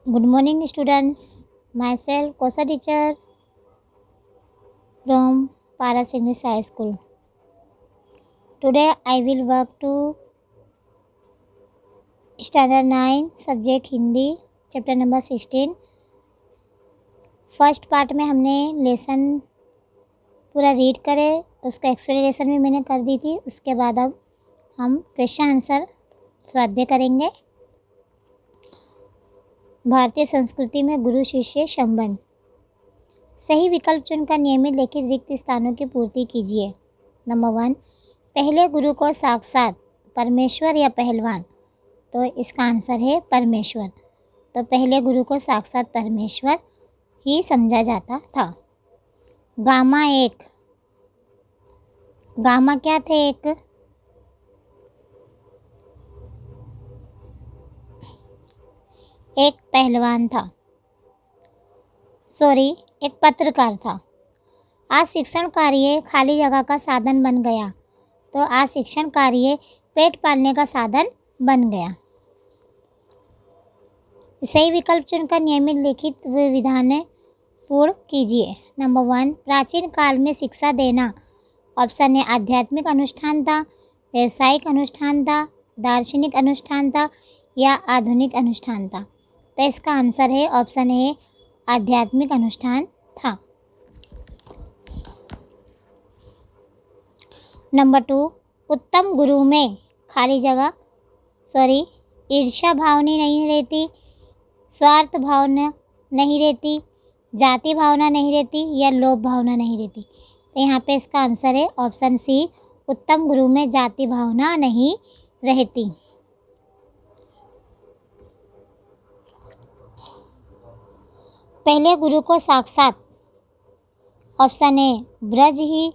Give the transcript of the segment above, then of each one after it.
Good morning, students. Myself, Kosa teacher from Paras English High School. Today, I will work to Standard 9, Subject Hindi, Chapter number 16. First part में हमने lesson पूरा read करे, उसका explanation भी मैंने कर दी थी। उसके बाद अब हम क्वेश्चन आंसर स्वाध्याय करेंगे। भारतीय संस्कृति में गुरु शिष्य संबंध। सही विकल्प चुनकर नियमित लिखित रिक्त स्थानों की पूर्ति कीजिए। नंबर 1, पहले गुरु को साक्षात परमेश्वर या पहलवान? तो इसका आंसर है परमेश्वर। तो पहले गुरु को साक्षात परमेश्वर ही समझा जाता था। गामा क्या थे? एक पहलवान था, एक पत्रकार था। आज शिक्षण कार्य खाली जगह का साधन बन गया। तो आज शिक्षण कार्य पेट पालने का साधन बन गया। सही विकल्प चुनकर नियमित लिखित विधान पूर्ण कीजिए। नंबर 1, प्राचीन काल में शिक्षा देना। ऑप्शन ए आध्यात्मिक अनुष्ठान था, व्यावसायिक अनुष्ठान था, दार्शनिक अनुष्ठान था या आधुनिक अनुष्ठान था? तो इसका आंसर है ऑप्शन ए आध्यात्मिक अनुष्ठान था। नंबर 2, उत्तम गुरु में खाली जगह ईर्ष्या भावना नहीं रहती, स्वार्थ भावना नहीं रहती, जाति भावना नहीं रहती या लोभ भावना नहीं रहती? तो यहाँ पे इसका आंसर है ऑप्शन सी, उत्तम गुरु में जाति भावना नहीं रहती। पहले गुरु को साक्षात ऑप्शन ए ब्रज ही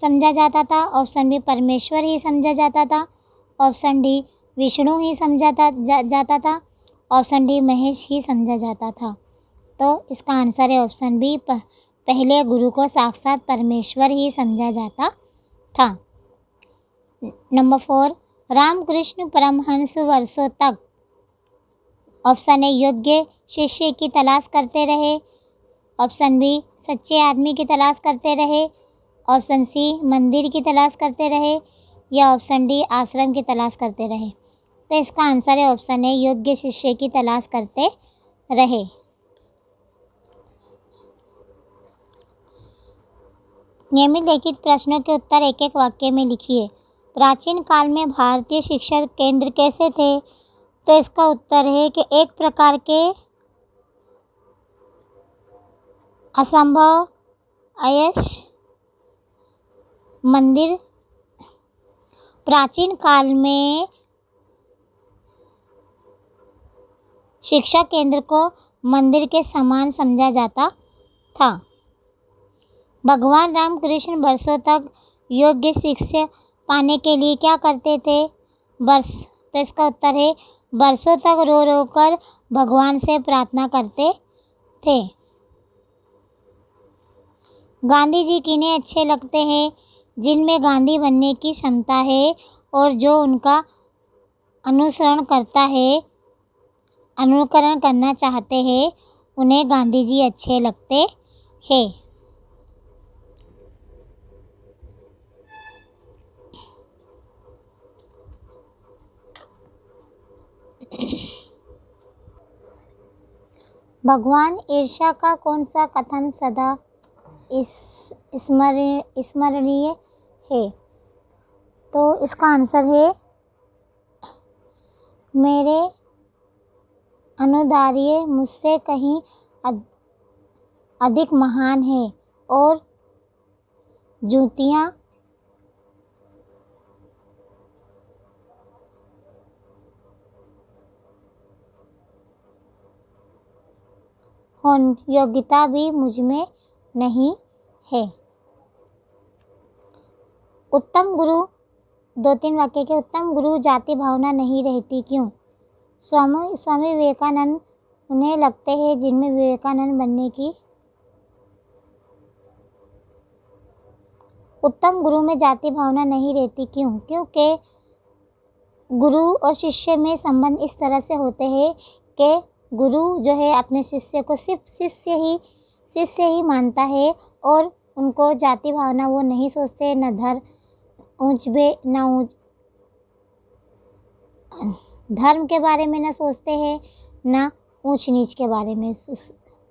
समझा जाता था, ऑप्शन बी परमेश्वर ही समझा जाता था, ऑप्शन डी विष्णु ही समझा जाता था, ऑप्शन डी महेश ही समझा जाता था? तो इसका आंसर है ऑप्शन बी, पहले गुरु को साक्षात परमेश्वर ही समझा जाता था। नंबर 4, रामकृष्ण परमहंस वर्षों तक ऑप्शन ए योग्य शिष्य की तलाश करते रहे, ऑप्शन बी सच्चे आदमी की तलाश करते रहे, ऑप्शन सी मंदिर की तलाश करते रहे या ऑप्शन डी आश्रम की तलाश करते रहे? तो इसका आंसर है ऑप्शन ए योग्य शिष्य की तलाश करते रहे। नियमित लिखित प्रश्नों के उत्तर एक एक वाक्य में लिखिए। प्राचीन काल में भारतीय शिक्षा केंद्र कैसे थे? तो इसका उत्तर है कि एक प्रकार के असंभव अयश मंदिर। प्राचीन काल में शिक्षा केंद्र को मंदिर के समान समझा जाता था। भगवान रामकृष्ण वर्षों तक योग्य शिक्षा पाने के लिए क्या करते थे? तो इसका उत्तर है वर्षों तक रो रो कर भगवान से प्रार्थना करते थे। गांधी जी किन्हें अच्छे लगते हैं? जिनमें गांधी बनने की क्षमता है और जो उनका अनुकरण करना चाहते हैं, उन्हें गांधी जी अच्छे लगते हैं। भगवान ईर्ष्या का कौन सा कथन सदा स्मरणीय है? तो इसका आंसर है मेरे अनुदार्य मुझसे कहीं अधिक महान है और जूतियाँ योग्यता भी मुझ में नहीं है। उत्तम गुरु 2-3 वाक्य के उत्तम गुरु जाति भावना नहीं रहती क्यों? स्वामी विवेकानंद उन्हें लगते हैं जिनमें विवेकानंद बनने की। उत्तम गुरु में जाति भावना नहीं रहती क्यों? क्योंकि गुरु और शिष्य में संबंध इस तरह से होते हैं कि गुरु जो है अपने शिष्य को सिर्फ शिष्य ही मानता है और उनको जाति भावना वो नहीं सोचते, न धर्म के बारे में न सोचते हैं, न ऊंच नीच के बारे में।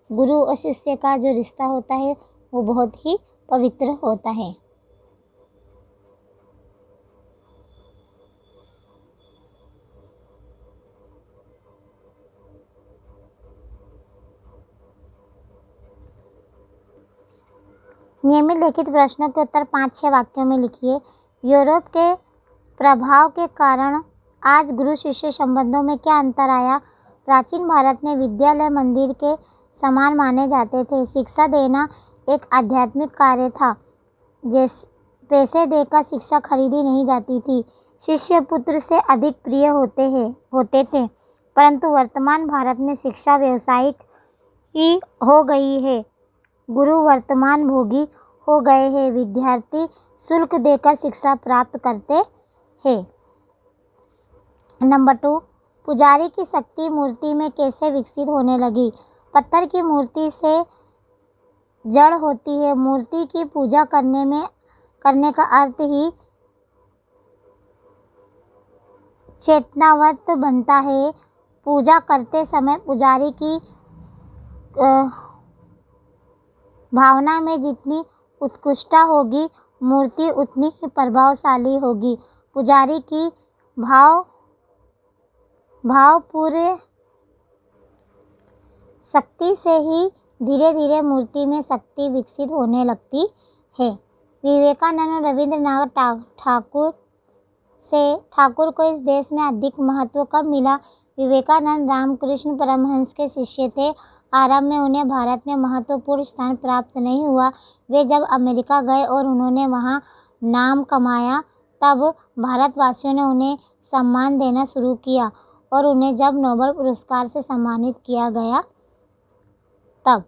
गुरु और शिष्य का जो रिश्ता होता है वो बहुत ही पवित्र होता है। नियमित लिखित प्रश्नों के उत्तर 5-6 वाक्यों में लिखिए। यूरोप के प्रभाव के कारण आज गुरु शिष्य संबंधों में क्या अंतर आया? प्राचीन भारत में विद्यालय मंदिर के समान माने जाते थे। शिक्षा देना एक आध्यात्मिक कार्य था। पैसे देकर शिक्षा खरीदी नहीं जाती थी। शिष्य पुत्र से अधिक प्रिय होते थे। परंतु वर्तमान भारत में शिक्षा व्यावसायिक ही हो गई है। गुरु वर्तमान भोगी हो गए हैं। विद्यार्थी शुल्क देकर शिक्षा प्राप्त करते हैं। नंबर 2, पुजारी की शक्ति मूर्ति में कैसे विकसित होने लगी? पत्थर की मूर्ति से जड़ होती है। मूर्ति की पूजा करने का अर्थ ही चेतनावत बनता है। पूजा करते समय पुजारी की भावना में जितनी उत्कृष्टता होगी, मूर्ति उतनी ही प्रभावशाली होगी। पुजारी की भावपूर्ण शक्ति से ही धीरे धीरे मूर्ति में शक्ति विकसित होने लगती है। विवेकानंद और रविंद्रनाथ ठाकुर को इस देश में अधिक महत्व कब मिला? विवेकानंद रामकृष्ण परमहंस के शिष्य थे। आरंभ में उन्हें भारत में महत्वपूर्ण स्थान प्राप्त नहीं हुआ। वे जब अमेरिका गए और उन्होंने वहां नाम कमाया, तब भारतवासियों ने उन्हें सम्मान देना शुरू किया और उन्हें जब नोबेल पुरस्कार से सम्मानित किया गया तब।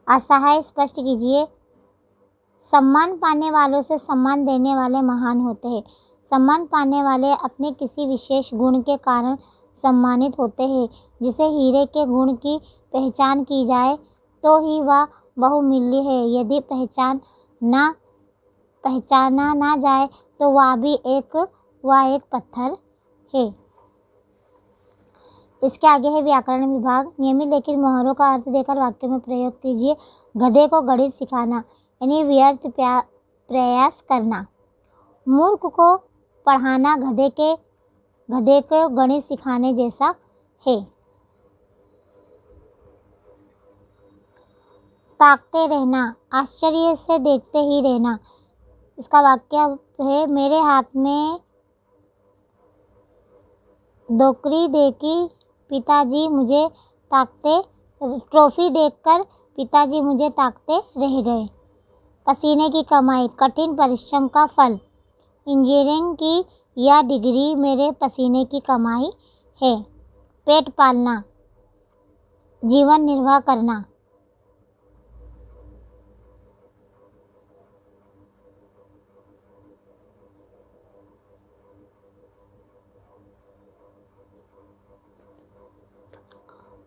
असहाय स्पष्ट कीजिए। सम्मान पाने वालों से सम्मान देने वाले महान होते हैं। सम्मान पाने वाले अपने किसी विशेष गुण के कारण सम्मानित होते हैं। जिसे हीरे के गुण की पहचान की जाए तो ही वह बहुमूल्य है। यदि पहचाना ना जाए तो वह एक पत्थर है। इसके आगे है व्याकरण विभाग। नियमित लिखित मुहावरों का अर्थ देकर वाक्य में प्रयोग कीजिए। गधे को गणित सिखाना यानी व्यर्थ प्रयास करना। मूर्ख को पढ़ाना गधे को गणित सिखाने जैसा है। ताकते रहना, आश्चर्य से देखते ही रहना। इसका वाक्य है, मेरे हाथ में टोकरी देखी पिताजी मुझे ट्रॉफी देखकर पिताजी मुझे ताकते रह गए। पसीने की कमाई, कठिन परिश्रम का फल। इंजीनियरिंग की यह डिग्री मेरे पसीने की कमाई है। पेट पालना, जीवन निर्वाह करना।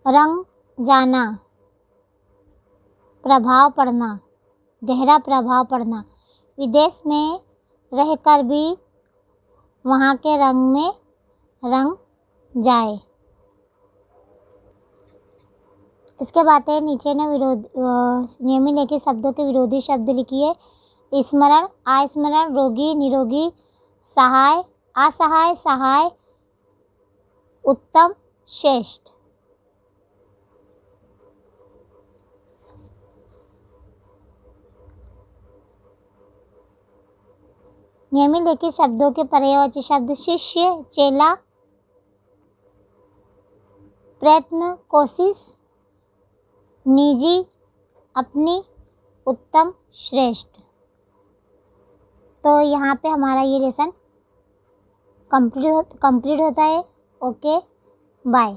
रंग जाना, प्रभाव पड़ना, गहरा प्रभाव पड़ना। विदेश में रहकर भी वहाँ के रंग में रंग जाए। इसके बाद है नीचे ने नियमित लिखित शब्दों के विरोधी शब्द लिखिए। स्मरण, अस्मरण, रोगी, निरोगी, सहाय, असहाय, सहाय, उत्तम, श्रेष्ठ। नियमित लिखित शब्दों के पर्यायवाची शब्द शिष्य, चेला, प्रयत्न, कोशिश, निजी, अपनी, उत्तम, श्रेष्ठ। तो यहाँ पे हमारा ये लेसन कंप्लीट होता है। Okay, bye.